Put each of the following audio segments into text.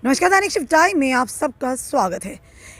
नमस्कार, दैनिक shift time में आप सबका स्वागत है।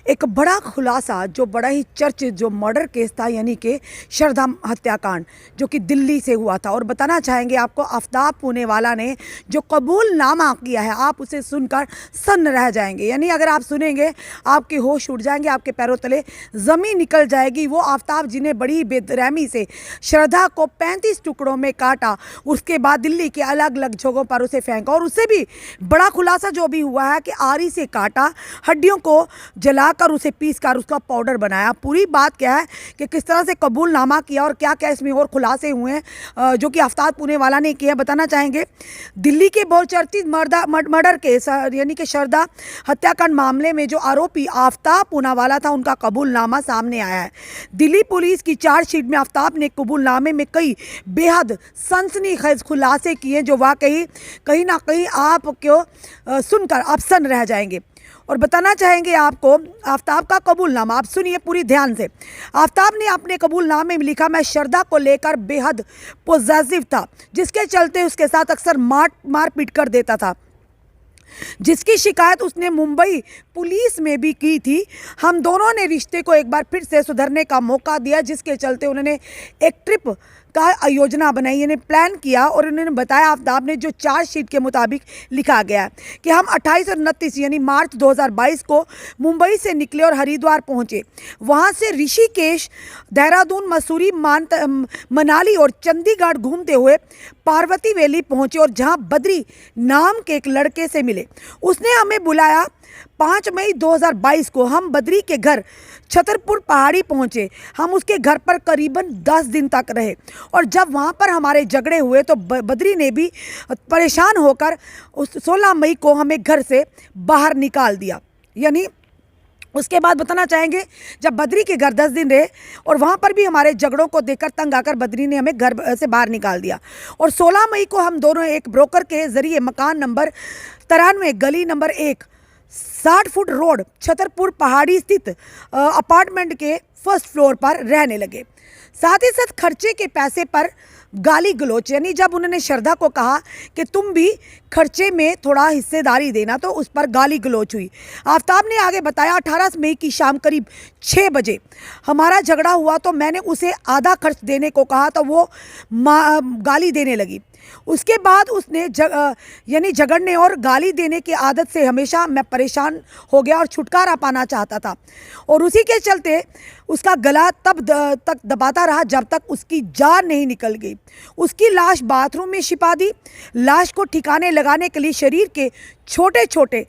एक बड़ा खुलासा जो बड़ा ही चर्चित जो मर्डर केस था, यानी कि श्रद्धा हत्याकांड, जो कि दिल्ली से हुआ था। और बताना चाहेंगे आपको, आफ्ताब पूनेवाला ने जो कबूलनामा किया है, आप उसे सुनकर सन्न रह जाएंगे। यानी अगर आप सुनेंगे आपके होश उड़ जाएंगे, आपके पैरों तले ज़मीन निकल जाएगी। वो आफ्ताब जी ने बड़ी बेरहमी से श्रद्धा को 35 टुकड़ों में काटा, उसके बाद दिल्ली के अलग अलग जगहों पर उसे फेंका। और उससे भी बड़ा खुलासा जो भी हुआ है कि आरी से काटा, हड्डियों को जलाकर उसे पीस कर उसका पाउडर बनाया। पूरी बात क्या है कि किस तरह से कबूलनामा किया और क्या क्या इसमें और खुलासे हुए हैं जो कि आफ्ताब पूनेवाला ने किया, बताना चाहेंगे। दिल्ली के बहुचर्चित मर्डर केस यानी कि श्रद्धा हत्याकांड मामले में जो आरोपी आफ्ताब पूनावाला था, उनका कबूलनामा सामने आया है। दिल्ली पुलिस की चार्जशीट में आफ्ताब ने कबूलनामे में कई बेहद सनसनीखेज खुलासे किए जो वाकई कहीं ना कहीं आपको सुनकर आप सन्न रह जाएंगे। और बताना चाहेंगे आपको आफ्ताब का कबूलनामा, आप सुनिए पूरी ध्यान से। आफ्ताब ने अपने कबूलनामे में लिखा, मैं श्रद्धा को लेकर बेहद पॉजिटिव था, जिसके चलते उसके साथ अक्सर मारपीट कर देता था, जिसकी शिकायत उसने मुंबई पुलिस में भी की थी। हम दोनों ने रिश्ते को एक बार फिर से सुधरने का मौका दिया, जिसके चलते उन्होंने एक ट्रिप का योजना बनाई, यानी प्लान किया। और उन्होंने बताया, आफ्ताब ने जो चार्जशीट के मुताबिक लिखा गया है कि हम 28 और 29 यानी मार्च 2022 को मुंबई से निकले और हरिद्वार पहुंचे। वहां से ऋषिकेश, देहरादून, मसूरी, मनाली और चंडीगढ़ घूमते हुए पार्वती वैली पहुंचे और जहां बद्री नाम के एक लड़के से मिले। उसने हमें बुलाया। 5 मई 2022 को हम बद्री के घर छतरपुर पहाड़ी पहुंचे। हम उसके घर पर करीबन 10 दिन तक रहे और जब वहां पर हमारे झगड़े हुए तो बद्री ने भी परेशान होकर उस 16 मई को हमें घर से बाहर निकाल दिया। यानी उसके बाद बताना चाहेंगे, जब बद्री के घर 10 दिन रहे और वहाँ पर भी हमारे झगड़ों को देखकर तंग आकर बद्री ने हमें घर से बाहर निकाल दिया। और 16 मई को हम दोनों एक ब्रोकर के ज़रिए मकान नंबर 93 गली नंबर 1 60 फुट रोड छतरपुर पहाड़ी स्थित अपार्टमेंट के फर्स्ट फ्लोर पर रहने लगे। साथ ही साथ खर्चे के पैसे पर गाली गलोच, यानी जब उन्होंने श्रद्धा को कहा कि तुम भी खर्चे में थोड़ा हिस्सेदारी देना, तो उस पर गाली गलोच हुई। आफ्ताब ने आगे बताया, 18 मई की शाम करीब 6 बजे हमारा झगड़ा हुआ तो मैंने उसे आधा खर्च देने को कहा तो वो गाली देने लगी। उसके बाद उसने यानी झगड़ने और गाली देने की आदत से हमेशा मैं परेशान हो गया और छुटकारा पाना चाहता था और उसी के चलते उसका गला तब तक दबाता रहा जब तक उसकी जान नहीं निकल गई। उसकी लाश बाथरूम में छिपा दी। लाश को ठिकाने लगाने के लिए शरीर के छोटे छोटे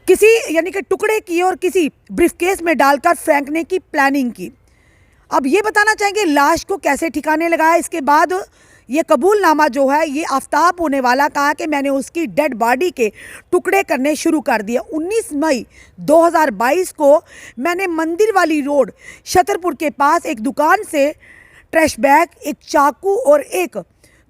किसी यानी कि टुकड़े किए और किसी ब्रीफकेस में डालकर फेंकने की प्लानिंग की। अब ये बताना चाहेंगे लाश को कैसे ठिकाने लगाया। इसके बाद ये कबूलनामा जो है, ये आफ्ताब पूनेवाला कहा कि मैंने उसकी डेड बॉडी के टुकड़े करने शुरू कर दिए। 19 मई 2022 को मैंने मंदिर वाली रोड छतरपुर के पास एक दुकान से ट्रैश बैग, एक चाकू और एक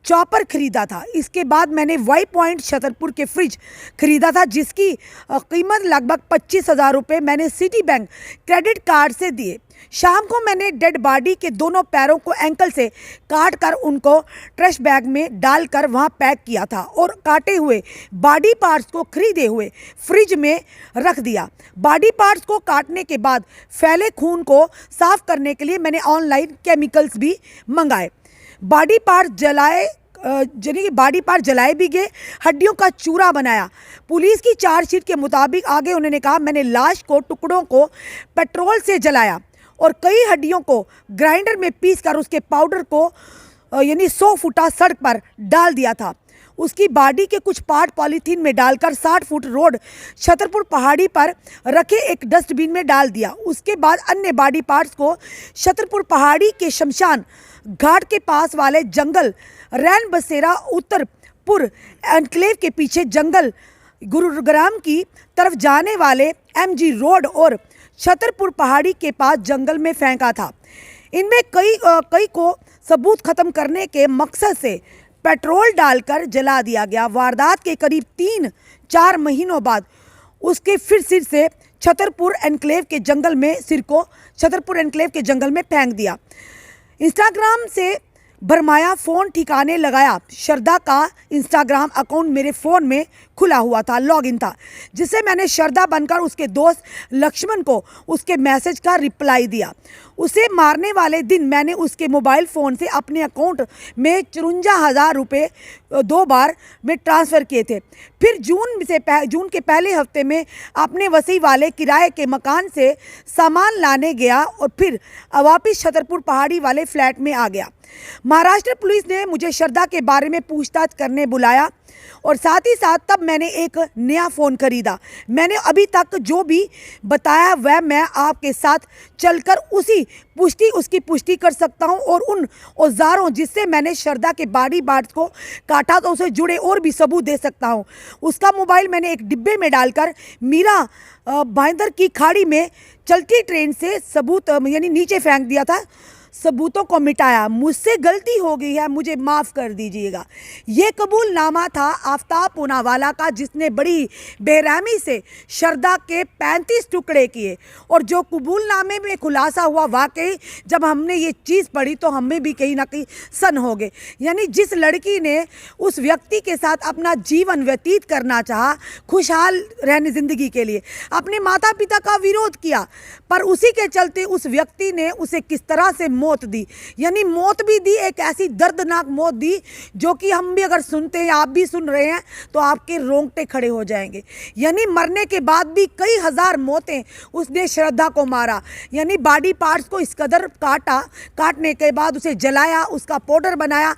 चॉपर खरीदा था। इसके बाद मैंने वाई पॉइंट छतरपुर के फ्रिज खरीदा था, जिसकी कीमत लगभग 25,000 रुपये मैंने सिटी बैंक क्रेडिट कार्ड से दिए। शाम को मैंने डेड बॉडी के दोनों पैरों को एंकल से काट कर उनको ट्रैश बैग में डालकर वहां पैक किया था और काटे हुए बॉडी पार्ट्स को खरीदे हुए फ्रिज में रख दिया। बॉडी पार्ट्स को काटने के बाद फैले खून को साफ करने के लिए मैंने ऑनलाइन केमिकल्स भी मंगाए। बॉडी पार्ट जलाए भी गए, हड्डियों का चूरा बनाया। पुलिस की चार्जशीट के मुताबिक आगे उन्होंने कहा, मैंने लाश को टुकड़ों को पेट्रोल से जलाया और कई हड्डियों को ग्राइंडर में पीसकर उसके पाउडर को यानी 100 फुटा सड़क पर डाल दिया था। उसकी बॉडी के कुछ पार्ट पॉलीथीन में डालकर 60 फुट रोड छतरपुर पहाड़ी पर रखे एक डस्टबिन में डाल दिया। उसके बाद अन्य बॉडी पार्ट्स को छतरपुर पहाड़ी के शमशान घाट के पास वाले जंगल रैन बसेरा उत्तरपुर एनक्लेव के पीछे जंगल गुरुग्राम की तरफ जाने वाले MG रोड और छतरपुर पहाड़ी के पास जंगल में फेंका था। इनमें कई को सबूत खत्म करने के मकसद से पेट्रोल डालकर जला दिया गया। वारदात के करीब 3-4 महीनों बाद उसके फिर सिर से छतरपुर एनक्लेव के जंगल में फेंक दिया। इंस्टाग्राम से भरमाया, फ़ोन ठिकाने लगाया। श्रद्धा का इंस्टाग्राम अकाउंट मेरे फ़ोन में खुला हुआ था, लॉगिन था, जिससे मैंने श्रद्धा बनकर उसके दोस्त लक्ष्मण को उसके मैसेज का रिप्लाई दिया। उसे मारने वाले दिन मैंने उसके मोबाइल फ़ोन से अपने अकाउंट में 54,000 रुपये 2 बार में ट्रांसफ़र किए थे। फिर जून के पहले हफ्ते में अपने वसी वाले किराए के मकान से सामान लाने गया और फिर वापिस छतरपुर पहाड़ी वाले फ्लैट में आ गया। महाराष्ट्र पुलिस ने मुझे श्रद्धा के बारे में पूछताछ करने बुलाया और साथ ही साथ तब मैंने एक नया फ़ोन खरीदा। मैंने अभी तक जो भी बताया वह मैं आपके साथ चलकर उसकी पुष्टि कर सकता हूं और उन औजारों जिससे मैंने श्रद्धा के बॉडी पार्ट्स को काटा तो उसे जुड़े और भी सबूत दे सकता हूं। उसका मोबाइल मैंने एक डिब्बे में डालकर मीरा भाईंदर की खाड़ी में चलती ट्रेन से सबूत यानी नीचे फेंक दिया था। सबूतों को मिटाया। मुझसे गलती हो गई है, मुझे माफ़ कर दीजिएगा। ये कबूलनामा था आफ्ताब पूनावाला का, जिसने बड़ी बेरहमी से श्रद्धा के 35 टुकड़े किए। और जो कबूलनामे में खुलासा हुआ, वाकई जब हमने ये चीज़ पढ़ी तो हमें भी कहीं ना कहीं सन हो गए। यानी जिस लड़की ने उस व्यक्ति के साथ अपना जीवन व्यतीत करना चाहा, खुशहाल रहने ज़िंदगी के लिए, अपने माता पिता का विरोध किया, पर उसी के चलते उस व्यक्ति ने उसे किस तरह से मौत दी, यानी मौत भी दी, एक ऐसी दर्दनाक मौत दी जो कि हम भी अगर सुनते हैं, आप भी सुन रहे हैं, तो आपके रोंगटे खड़े हो जाएंगे। यानी मरने के बाद भी कई हजार मौतें उसने श्रद्धा को मारा। यानी बॉडी पार्ट्स को इस कदर काटने के बाद उसे जलाया, उसका पाउडर बनाया।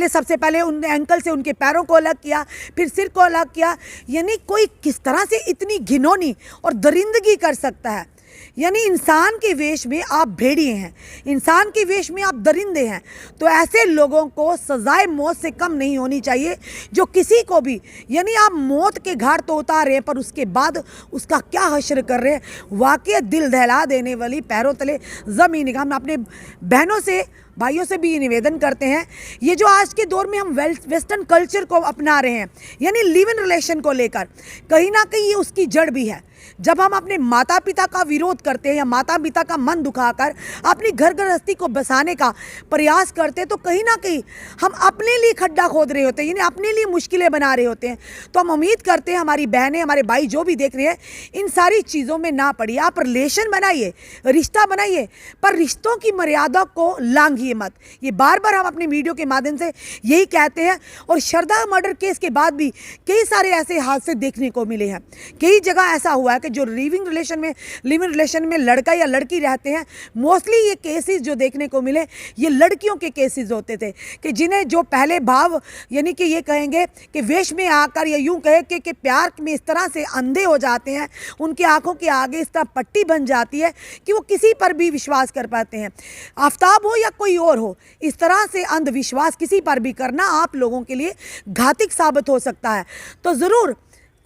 सबसे पहले उन एंकल से उनके पैरों को अलग किया, फिर सिर को अलग किया। यानी कोई किस तरह से इतनी घिनौनी और दरिंदगी कर सकता है। यानी इंसान के वेश में आप भेड़िए हैं, इंसान के वेश में आप दरिंदे हैं। तो ऐसे लोगों को सजाए मौत से कम नहीं होनी चाहिए, जो किसी को भी, यानी आप मौत के घाट तो उतार रहे हैं, पर उसके बाद उसका क्या हश्र कर रहे हैं। वाकई दिल दहला देने वाली, पैरों तले ज़मीन। हम अपने बहनों से, भाइयों से भी ये निवेदन करते हैं, ये जो आज के दौर में हम वेस्टर्न कल्चर को अपना रहे हैं, यानी लिव इन रिलेशन को लेकर, कहीं ना कहीं ये उसकी जड़ भी है। जब हम अपने माता पिता का विरोध करते हैं या माता पिता का मन दुखाकर अपनी घर गृहस्थी को बसाने का प्रयास करते हैं, तो कहीं ना कहीं हम अपने लिए खड्डा खोद रहे होते हैं, यानी अपने लिए मुश्किलें बना रहे होते हैं। तो हम उम्मीद करते हैं हमारी बहनें, हमारे भाई जो भी देख रहे हैं, इन सारी चीज़ों में ना पड़िए। आप रिलेशन बनाइए, रिश्ता बनाइए, पर रिश्तों की मर्यादा को लांघिए मत। ये बार बार हम अपने वीडियो के माध्यम से यही कहते हैं। और श्रद्धा मर्डर केस के बाद भी कई सारे ऐसे हादसे देखने को मिले हैं। कई जगह ऐसा हुआ है कि जो लिव इन रिलेशन में लड़का या लड़की रहते हैं, मोस्टली ये केसेस जो देखने को मिले, ये लड़कियों के केसेस होते थे, कि जिन्हें जो पहले भाव, यानी कि ये कहेंगे कि वेश में आकर, या यूं कहे कि प्यार में इस तरह से अंधे हो जाते हैं, उनकी आंखों के आगे इस तरह पट्टी बन जाती है कि वो किसी पर भी विश्वास कर पाते हैं। आफ्ताब हो या कोई और हो, इस तरह से अंधविश्वास किसी पर भी करना आप लोगों के लिए घातक साबित हो सकता है। तो ज़रूर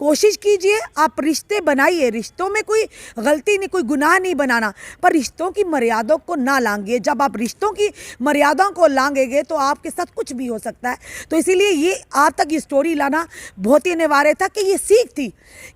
कोशिश कीजिए, आप रिश्ते बनाइए। रिश्तों में कोई गलती नहीं, कोई गुनाह नहीं बनाना, पर रिश्तों की मर्यादाओं को ना लांघिए। जब आप रिश्तों की मर्यादाओं को लांघेंगे तो आपके साथ कुछ भी हो सकता है। तो इसीलिए ये आप तक ये स्टोरी लाना बहुत ही अनिवार्य था, कि ये सीख थी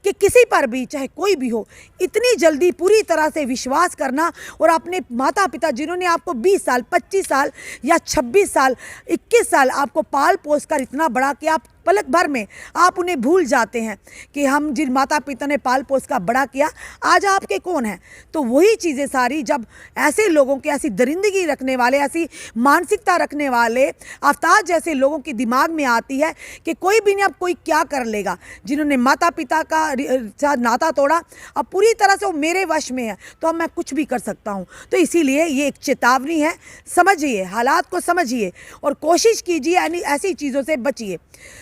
कि किसी पर भी, चाहे कोई भी हो, इतनी जल्दी पूरी तरह से विश्वास करना, और अपने माता पिता जिन्होंने आपको 20 साल, 25 साल या 26 साल, 21 साल आपको पाल पोस कर इतना बड़ा कि आप पलक भर में आप उन्हें भूल जाते हैं कि हम जिन माता पिता ने पाल पोस का बड़ा किया, आज आपके कौन हैं। तो वही चीज़ें सारी जब ऐसे लोगों के, ऐसी दरिंदगी रखने वाले, ऐसी मानसिकता रखने वाले आफ्ताब जैसे लोगों के दिमाग में आती है कि कोई भी नहीं, अब कोई क्या कर लेगा। जिन्होंने माता पिता का साथ नाता तोड़ा, अब पूरी तरह से वो मेरे वश में है, तो अब मैं कुछ भी कर सकता हूँ। तो इसीलिए ये एक चेतावनी है, समझिए, हालात को समझिए और कोशिश कीजिए, यानी ऐसी चीज़ों से बचिए।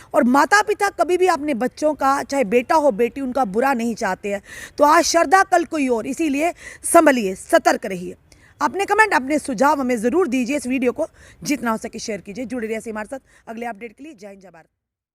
और माता पिता कभी भी अपने बच्चों का, चाहे बेटा हो बेटी, उनका बुरा नहीं चाहते हैं। तो आज श्रद्धा, कल कोई और, इसीलिए संभलिए, सतर्क रहिए। अपने कमेंट, अपने सुझाव हमें ज़रूर दीजिए। इस वीडियो को जितना हो सके शेयर कीजिए। जुड़े रहिए हमारे साथ अगले अपडेट के लिए। जय हिंद, जय भारत।